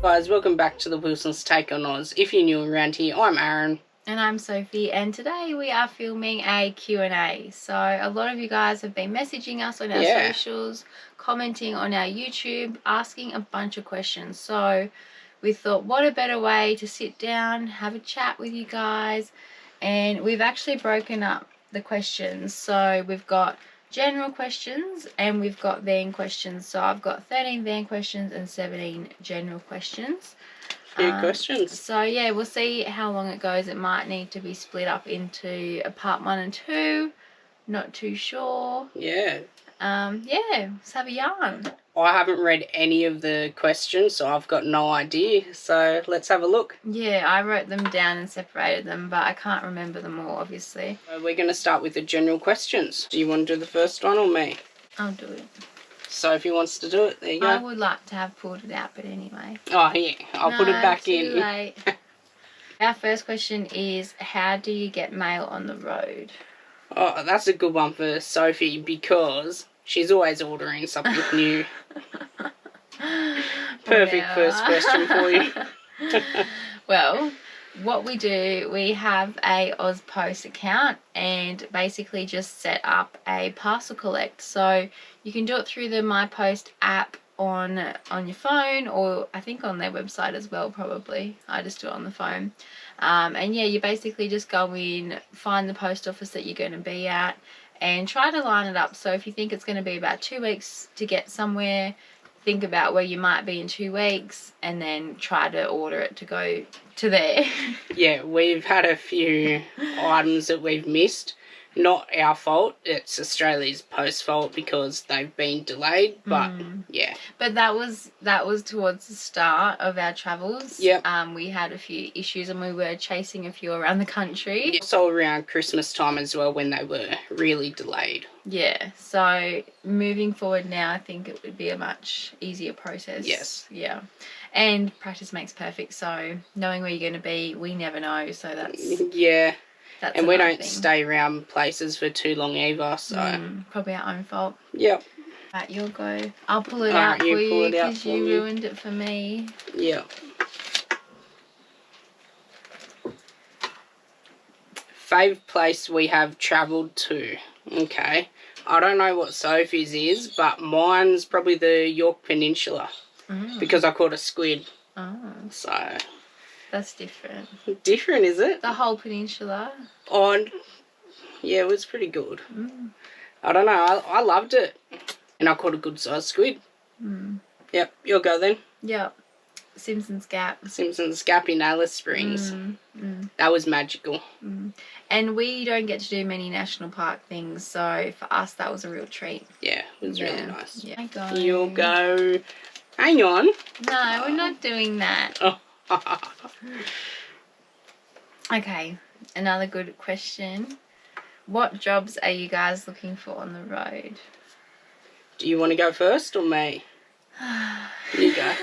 Guys, welcome back to the Wilson's Take on Oz. If you're new around here, I'm Aaron. And I'm Sophie, and today we are filming a Q&A. So a lot of you guys have been messaging us on our socials, commenting on our YouTube, asking a bunch of questions. So we thought, what a better way to sit down, have a chat with you guys. And we've actually broken up the questions. So we've got general questions and we've got van questions. So I've got 13 van questions and 17 general questions. Few questions. So yeah, we'll see how long it goes. It might need to be split up into a part 1 and 2. Not too sure. Yeah, let's have a yarn. I haven't read any of the questions, so I've got no idea. So let's have a look. Yeah, I wrote them down and separated them, but I can't remember them all, obviously. We're going to start with the general questions. Do you want to do the first one or me? I'll do it. Sophie wants to do it. There you go. I would like to have pulled it out, but anyway. Oh, yeah. I'll put it back in. Too late. Our first question is, how do you get mail on the road? Oh, that's a good one for Sophie because she's always ordering something new. Perfect first question for you. Well, what we do, we have a AusPost account and basically just set up a parcel collect. So you can do it through the MyPost app on your phone, or I think on their website as well, probably. I just do it on the phone. And yeah, you basically just go in, find the post office that you're going to be at and try to line it up. So if you think it's going to be about 2 weeks to get somewhere, think about where you might be in 2 weeks and then try to order it to go to there. Yeah, we've had a few items that we've missed. Not our fault, it's Australia's Post fault because they've been delayed, but yeah. But that was towards the start of our travels. Yep. We had a few issues and we were chasing a few around the country. Also around Christmas time as well when they were really delayed. Yeah, so moving forward now I think it would be a much easier process. Yes. Yeah. And practice makes perfect, so knowing where you're going to be, we never know, so that's... Yeah. That's and we don't thing. stay around places for too long either, so... probably our own fault. Yep. Right, you'll go. I'll pull it out for you because you ruined it for me. Yep. Favourite place we have travelled to. Okay. I don't know what Sophie's is, but mine's probably the York Peninsula. Because I caught a squid. Oh. So... That's different. Different, is it? The whole peninsula? Oh, yeah, it was pretty good. I don't know, I loved it. And I caught a good sized squid. Yep, you'll go then. Yep. Simpsons Gap. Simpsons Gap in Alice Springs. That was magical. And we don't get to do many national park things, so for us that was a real treat. Yeah, it was really nice. Yeah. You'll go. Hang on. No, we're not doing that. Oh. Okay, another good question. What jobs are you guys looking for on the road? Do you want to go first or me? You go.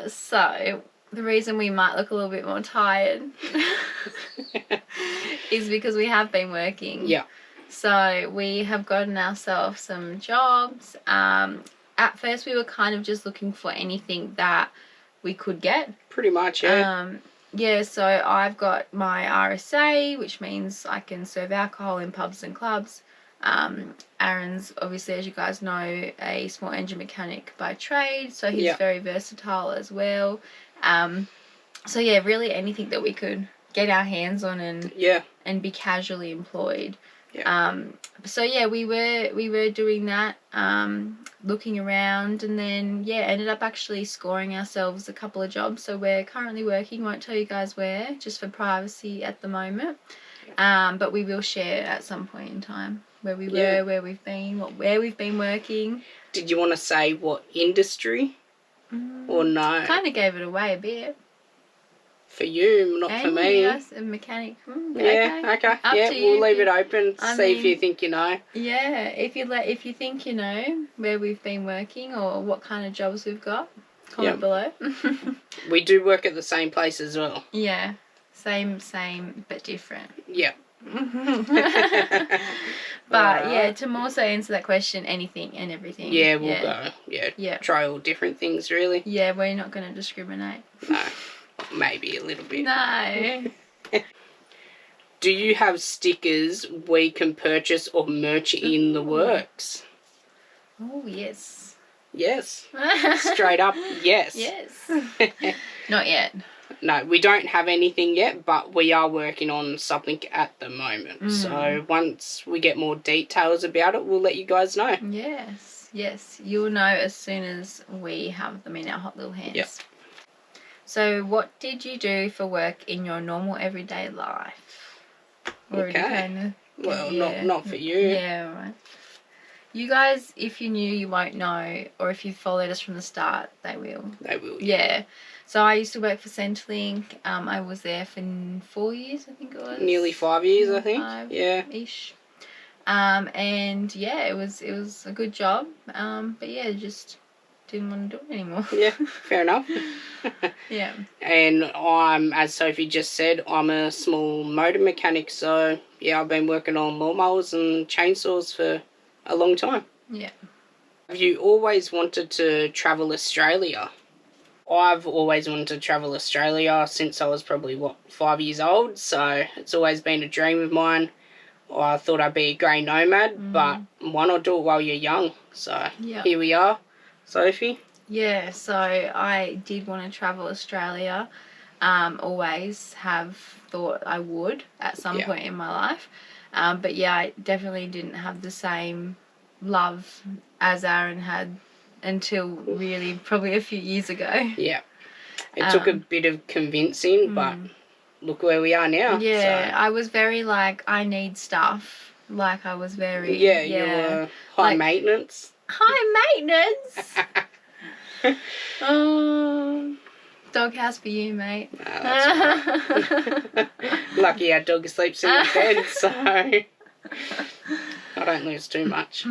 So the reason we might look a little bit more tired is because we have been working. Yeah. So we have gotten ourselves some jobs. At first we were kind of just looking for anything that we could get. Pretty much, yeah. Yeah, so I've got my RSA, which means I can serve alcohol in pubs and clubs. Aaron's, obviously, as you guys know, a small engine mechanic by trade, so he's very versatile as well. So yeah, really anything that we could get our hands on and be casually employed. Yeah. So yeah, we were doing that, looking around, and then yeah, ended up actually scoring ourselves a couple of jobs. So we're currently working, won't tell you guys where, just for privacy at the moment. But we will share at some point in time where we were, where we've been, where we've been working. Did you want to say what industry? Or no? Kind of gave it away a bit. For you, not for me. Yes, a mechanic. Yeah, okay. Yeah, we'll leave it open to see if you think you know. Yeah, if you think you know where we've been working or what kind of jobs we've got, comment below. We do work at the same place as well. Yeah, same, but different. Yeah. But yeah, to more so answer that question, anything and everything. Yeah, we'll go. Yeah. Try all different things, really. Yeah, we're not going to discriminate. No. Maybe a little bit. No. Do you have stickers we can purchase or merch in the works? Oh, yes. Yes. Straight up, yes. Yes. Not yet. No, we don't have anything yet, but we are working on something at the moment. So once we get more details about it, we'll let you guys know. Yes. You'll know as soon as we have them in our hot little hands. Yep. So what did you do for work in your normal everyday life? Okay. Well, not for you. Yeah, right. You guys, if you're new, you won't know, or if you followed us from the start, they will. They will. Yeah. So I used to work for Centrelink. I was there for 4 years, I think it was. Nearly 5 years, I think. 5 Yeah. Ish. And yeah, it was a good job. But yeah, just didn't want to do it anymore. Yeah, fair enough. Yeah. And as Sophie just said, I'm a small motor mechanic, so yeah, I've been working on lawnmowers and chainsaws for a long time. Yeah. Have you always wanted to travel Australia? I've always wanted to travel Australia since I was probably, 5 years old, so it's always been a dream of mine. I thought I'd be a grey nomad, but why not do it while you're young? So Here we are. Sophie? Yeah, so I did want to travel Australia. Always have thought I would at some point in my life. But yeah, I definitely didn't have the same love as Aaron had until really probably a few years ago. Yeah. It took a bit of convincing, but look where we are now. Yeah, so. I was very like, I need stuff. Like I was very... Yeah, you were high maintenance. High maintenance? Oh, doghouse for you, mate. No, that's right. Lucky our dog sleeps in the bed, so I don't lose too much.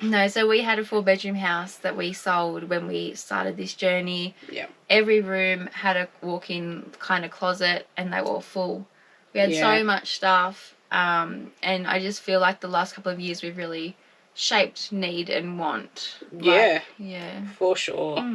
No, so we had a 4-bedroom house that we sold when we started this journey. Yeah. Every room had a walk-in kind of closet, and they were all full. We had so much stuff, and I just feel like the last couple of years we've really shaped need and want. Yeah. Yeah. For sure.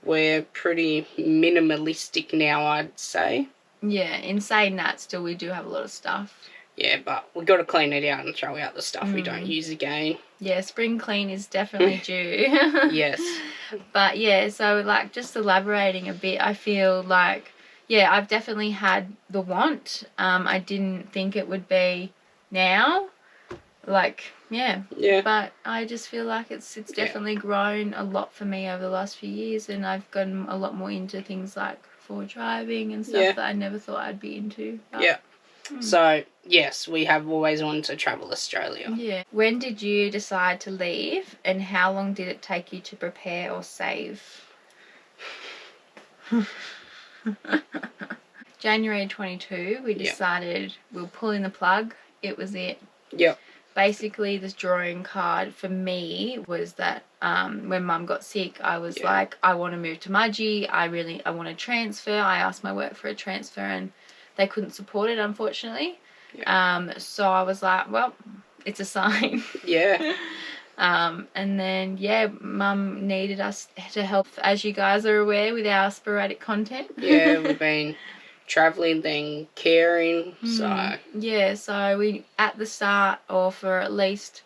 We're pretty minimalistic now, I'd say. Yeah, in saying that, still we do have a lot of stuff. Yeah, but we've got to clean it out and throw out the stuff we don't use again. Yeah, spring clean is definitely due. Yes. But yeah, so like just elaborating a bit, I feel like, yeah, I've definitely had the want. I didn't think it would be now. Like, yeah. But I just feel like it's definitely grown a lot for me over the last few years, and I've gotten a lot more into things like forward driving and stuff that I never thought I'd be into. But, So, yes, we have always wanted to travel Australia. Yeah. When did you decide to leave, and how long did it take you to prepare or save? January 22, we decided we were pulling the plug. It was it. Yep. Basically, this drawing card for me was that when Mum got sick, I was like, I want to move to Mudgee. I want to transfer. I asked my work for a transfer, and they couldn't support it, unfortunately. So I was like, well, it's a sign. Yeah. And then, Mum needed us to help, as you guys are aware, with our sporadic content. Yeah, we've been travelling, then caring, so... Yeah, so we, at the start, or for at least,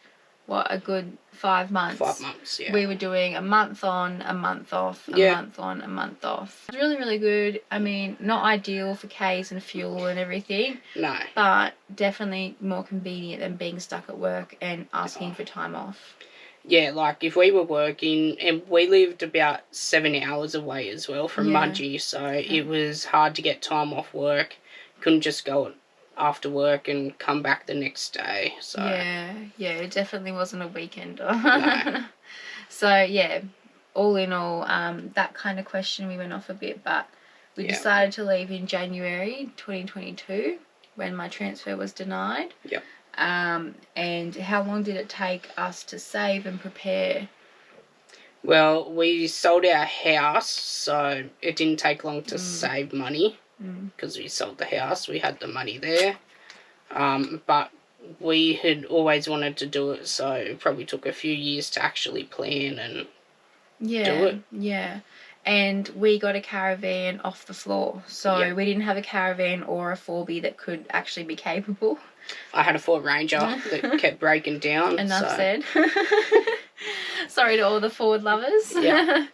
a good 5 months. 5 months, yeah. We were doing a month on, a month off, a month on, a month off. It was really, really good. I mean, not ideal for K's and fuel and everything. No. But definitely more convenient than being stuck at work and asking for time off. Yeah, like if we were working, and we lived about 7 hours away as well from Mudgee, so it was hard to get time off work. Couldn't just go after work and come back the next day. So yeah, it definitely wasn't a weekender. No. So yeah, all in all, that kind of question we went off a bit, but we decided to leave in January 2022 when my transfer was denied. Yep. And how long did it take us to save and prepare? Well, we sold our house, so it didn't take long to save money because we sold the house. We had the money there. but we had always wanted to do it, so it probably took a few years to actually plan and do it. Yeah. And we got a caravan off the floor, so we didn't have a caravan or a 4B that could actually be capable. I had a Ford Ranger that kept breaking down. Enough said. Sorry to all the Ford lovers. Yeah.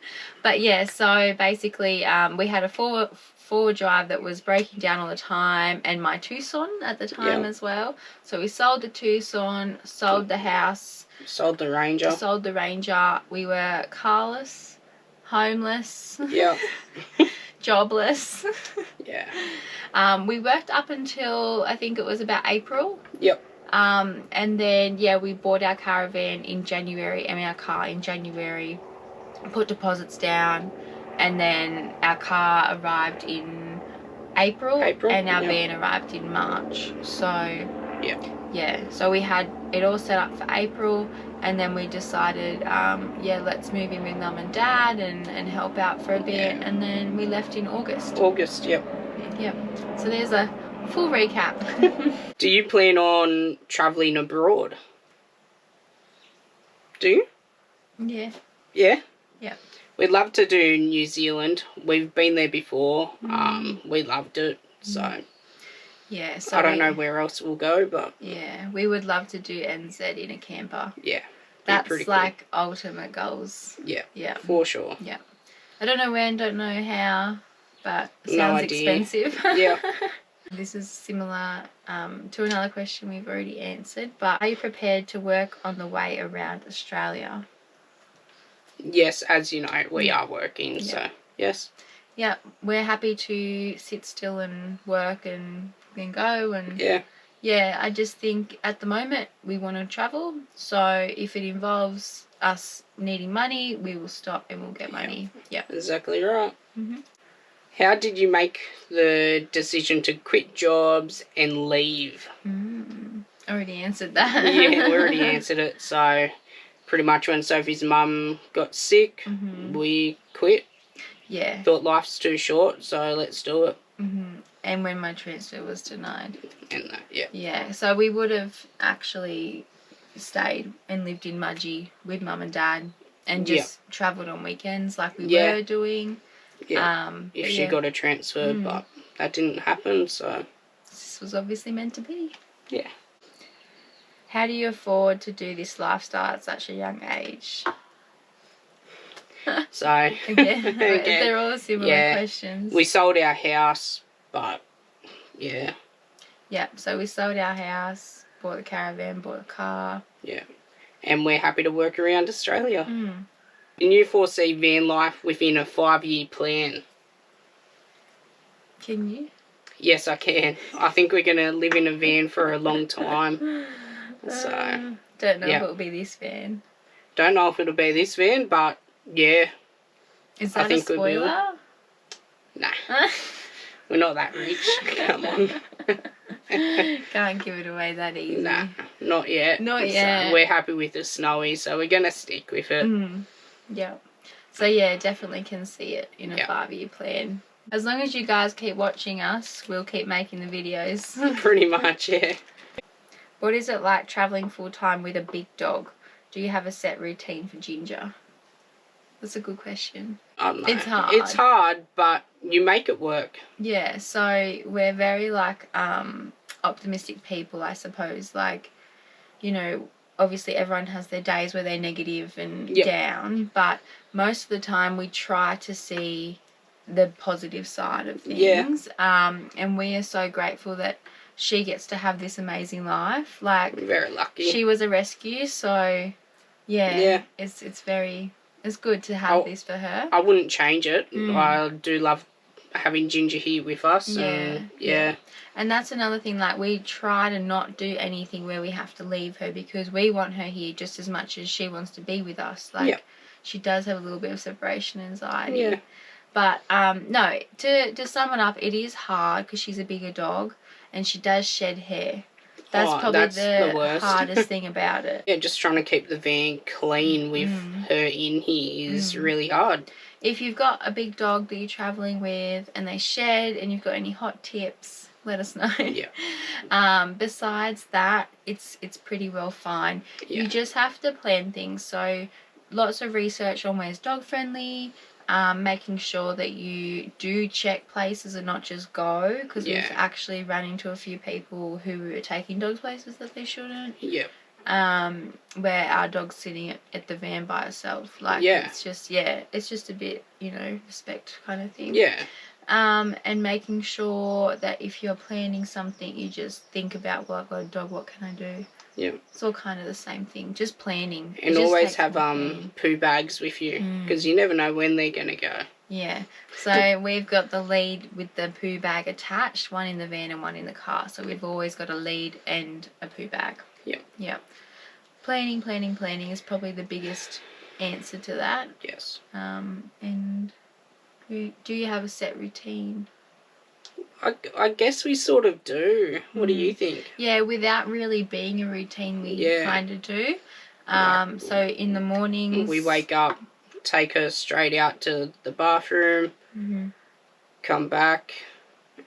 But yeah, so basically we had a four-wheel drive that was breaking down all the time, and my Tucson at the time as well. So we sold the Tucson, sold the house. Sold the Ranger. Sold the Ranger. We were carless, homeless. Yeah. Jobless. Yeah. We worked up until I think it was about April. Yep. And then we bought our caravan in January, our car in January, put deposits down, and then our car arrived in April and our van arrived in March. So so we had it all set up for April, and then we decided let's move in with Mum and Dad and help out for a bit, and then we left in August. Yep. So there's a full recap. Do you plan on travelling abroad? Do you? Yeah. Yeah? Yeah. We'd love to do New Zealand. We've been there before. We loved it. So yeah, so I don't know where else we'll go, but yeah, we would love to do NZ in a camper. Yeah. That's like ultimate goals. Yeah. Yeah. For sure. Yeah. I don't know when, don't know how, but it sounds expensive. Yeah. This is similar to another question we've already answered, but are you prepared to work on the way around Australia? Yes, as you know, we are working, so yes. Yeah, we're happy to sit still and work and go, and I just think at the moment we want to travel, so if it involves us needing money, we will stop and we'll get money. Yeah. Exactly right. How did you make the decision to quit jobs and leave? Already answered that. Yeah, we already answered it. So pretty much when Sophie's mum got sick, we quit. Yeah. Thought life's too short, so let's do it. And when my transfer was denied. And Yeah, so we would have actually stayed and lived in Mudgee with Mum and Dad and just travelled on weekends like we were doing. Yeah, if she got a transfer, but that didn't happen, so this was obviously meant to be. Yeah. How do you afford to do this lifestyle at such a young age? So again, they're all similar questions. We sold our house, but yeah, so we sold our house, bought the caravan, bought a car. Yeah, and we're happy to work around Australia. Can you foresee van life within a 5-year plan? Can you? Yes, I can. I think we're going to live in a van for a long time. So don't know if it'll be this van. Don't know if it'll be this van, but yeah. Is that a spoiler? Nah. We're not that rich. Come on. Can't give it away that easy. Nah, not yet. Not yet. So we're happy with the snowy, so we're going to stick with it. Yeah. So yeah, definitely can see it in a 5-year plan. As long as you guys keep watching us, we'll keep making the videos. Pretty much, yeah. What is it like travelling full-time with a big dog? Do you have a set routine for Ginger? That's a good question. I don't know. It's hard. It's hard, but you make it work. Yeah, so we're very, like, optimistic people, I suppose. Like, you know, obviously everyone has their days where they're negative and down, but most of the time we try to see the positive side of things. And we are so grateful that she gets to have this amazing life. Like, we're very lucky. She was a rescue, so it's good to have this for her. I wouldn't change it. I do love having Ginger here with us. Yeah. And that's another thing, like, we try to not do anything where we have to leave her because we want her here just as much as she wants to be with us. Like, she does have a little bit of separation anxiety. Yeah. But, no, to sum it up, it is hard because she's a bigger dog and she does shed hair. That's probably the hardest thing about it. Yeah, just trying to keep the van clean with her in here is really hard. If you've got a big dog that you're travelling with and they shed and you've got any hot tips, let us know. Yeah. Besides that, it's pretty well fine. Yeah. You just have to plan things. So lots of research on where's dog friendly. Making sure that you do check places and not just go, because we've actually run into a few people who are taking dogs places that they shouldn't. Yeah. Where our dog's sitting at the van by herself. Like, it's just a bit, respect kind of thing. Yeah. And making sure that if you're planning something, you just think about, well, I've got a dog, what can I do? Yeah. It's all kind of the same thing, just planning. And always have poo bags with you, because you never know when they're going to go. Yeah. So we've got the lead with the poo bag attached, one in the van and one in the car. So we've always got a lead and a poo bag. Yeah. Yeah. Planning is probably the biggest answer to that. Yes. And do you have a set routine? I guess we sort of do. What do you think? Yeah, without really being a routine, we kind of do. So in the mornings, we wake up, take her straight out to the bathroom, come back,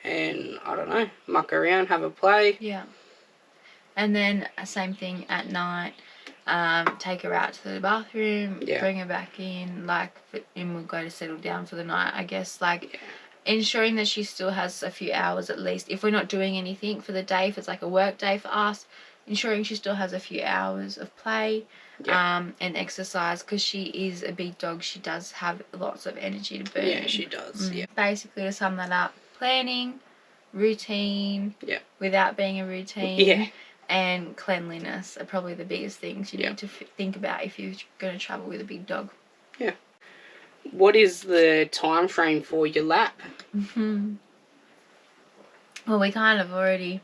and I don't know, muck around, have a play. Yeah. And then same thing at night. Take her out to the bathroom, bring her back in, and we'll go to settle down for the night. I guess ensuring that she still has a few hours at least. If we're not doing anything for the day, if it's like a work day for us, ensuring she still has a few hours of play and exercise, because she is a big dog. She does have lots of energy to burn. Yeah, she does. Yeah. Basically, to sum that up, planning, routine, without being a routine. Yeah. And cleanliness are probably the biggest things you need to think about if you're going to travel with a big dog. Yeah. What is the time frame for your lap? Well, we kind of already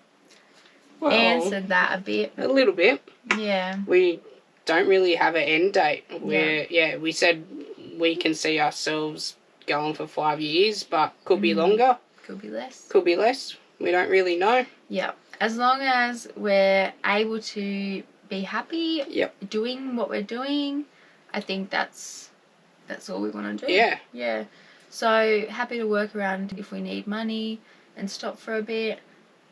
answered that a bit. A little bit. Yeah. We don't really have an end date. We said we can see ourselves going for 5 years, but could be longer. Could be less. Could be less. We don't really know. Yeah. As long as we're able to be happy doing what we're doing, I think that's all we want to do. Yeah. Yeah. So happy to work around if we need money and stop for a bit.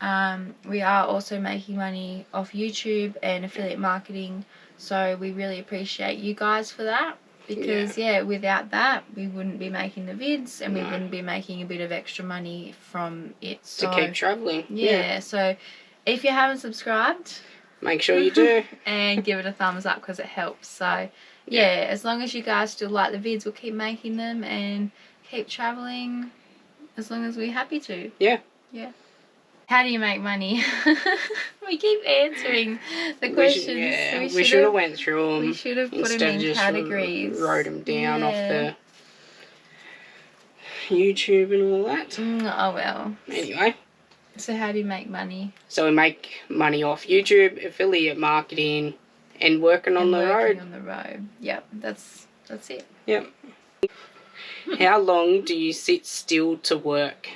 We are also making money off YouTube and affiliate marketing, so we really appreciate you guys for that, because without that we wouldn't be making the vids and we wouldn't be making a bit of extra money from it. So, to keep travelling. Yeah, so if you haven't subscribed, make sure you do. And give it a thumbs up, because it helps. So yeah, as long as you guys still like the vids, we'll keep making them and keep travelling as long as we're happy to. Yeah. Yeah. How do you make money? We keep answering the questions. We should have went through them. We should have put them in categories. Wrote them down off the YouTube and all that. Oh well. Anyway. So how do you make money? So we make money off YouTube, affiliate marketing, and working on the road. Yep, that's it. Yep. How long do you sit still to work?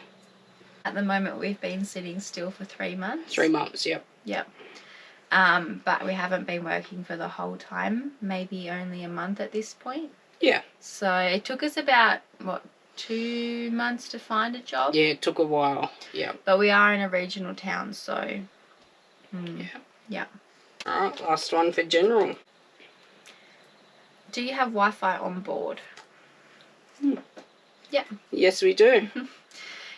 At the moment, we've been sitting still for 3 months. 3 months, yep. Yep. But we haven't been working for the whole time. Maybe only a month at this point. Yeah. So it took us about, 2 months to find a job? Yeah, it took a while. Yeah. But we are in a regional town, so... Yeah. Alright, last one for general. Do you have Wi-Fi on board? Yeah. Yes, we do.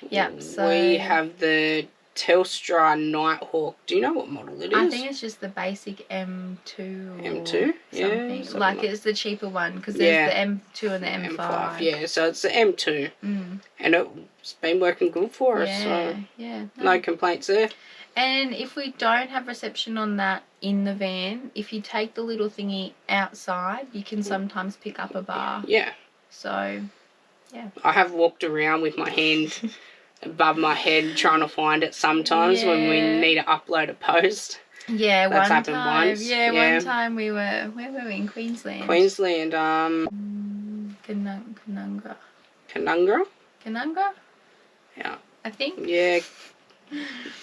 Yeah, so... We have the Telstra Nighthawk. Do you know what model it is? I think it's just the basic M2 or M2? something. Something like it's the cheaper one, because there's the M2 and the M5. Yeah, so it's the M2. And it's been working good for us. So no complaints there. And if we don't have reception on that in the van, if you take the little thingy outside, you can sometimes pick up a bar. Yeah. So, yeah. I have walked around with my hand above my head trying to find it sometimes when we need to upload a post. Yeah, That's happened once. Yeah, one time we were, where were we, in Queensland? Queensland, Canungra. Canungra? Yeah. I think. Yeah.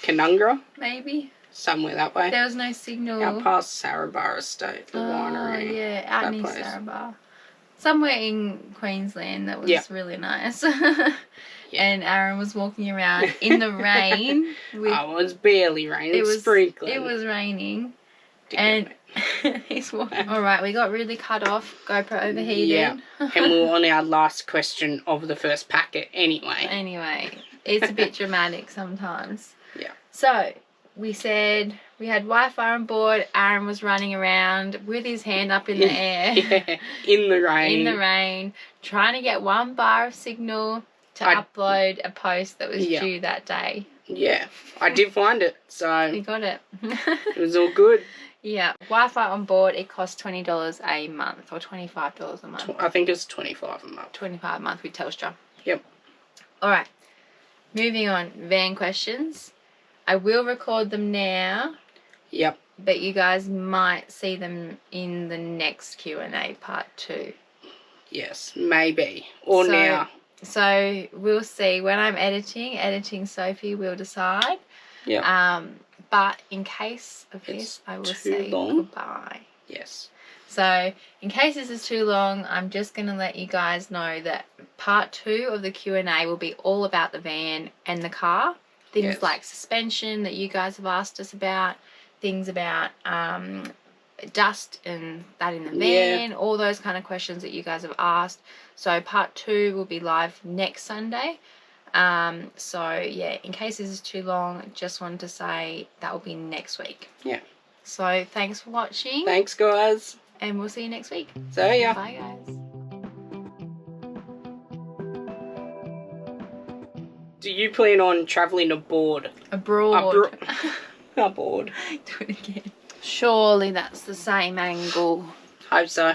Canungra? Maybe. Somewhere that way. There was no signal. Out past Sarabara Estate, the winery. Yeah, out near Sarabara. Somewhere in Queensland that was really nice. Yeah. And Aaron was walking around in the rain. With, it was barely raining. It was sprinkling. It was raining. And he's walking. Alright, we got really cut off. GoPro overheated. Yeah. And we were on our last question of the first packet anyway. Anyway, it's a bit dramatic sometimes. Yeah. So, we said we had Wi-Fi on board. Aaron was running around with his hand up in the air. Yeah. In the rain. In the rain. Trying to get 1 bar of signal to upload a post that was due that day. Yeah. I did find it. So. You got it. It was all good. Yeah. Wi-Fi on board, it costs $20 a month or $25 a month. I think it's $25 a month. $25 a month with Telstra. Yep. Alright. Moving on. Van questions. I will record them now. Yep. But you guys might see them in the next Q&A part 2. Yes, maybe. Or now. So we'll see. When I'm editing Sophie will decide. Yeah. But in case of this, I will say goodbye. Yes. So in case this is too long, I'm just going to let you guys know that part 2 of the Q&A will be all about the van and the car. Things like suspension that you guys have asked us about. Things about dust and that in the van. All those kind of questions that you guys have asked. So part 2 will be live next Sunday. So yeah, in case this is too long, just wanted to say that will be next week. Yeah. So thanks for watching. Thanks, guys. And we'll see you next week. See ya. Bye, guys. Do you plan on travelling abroad? Abroad. Abroad. Do it again. Surely that's the same angle. Hope so.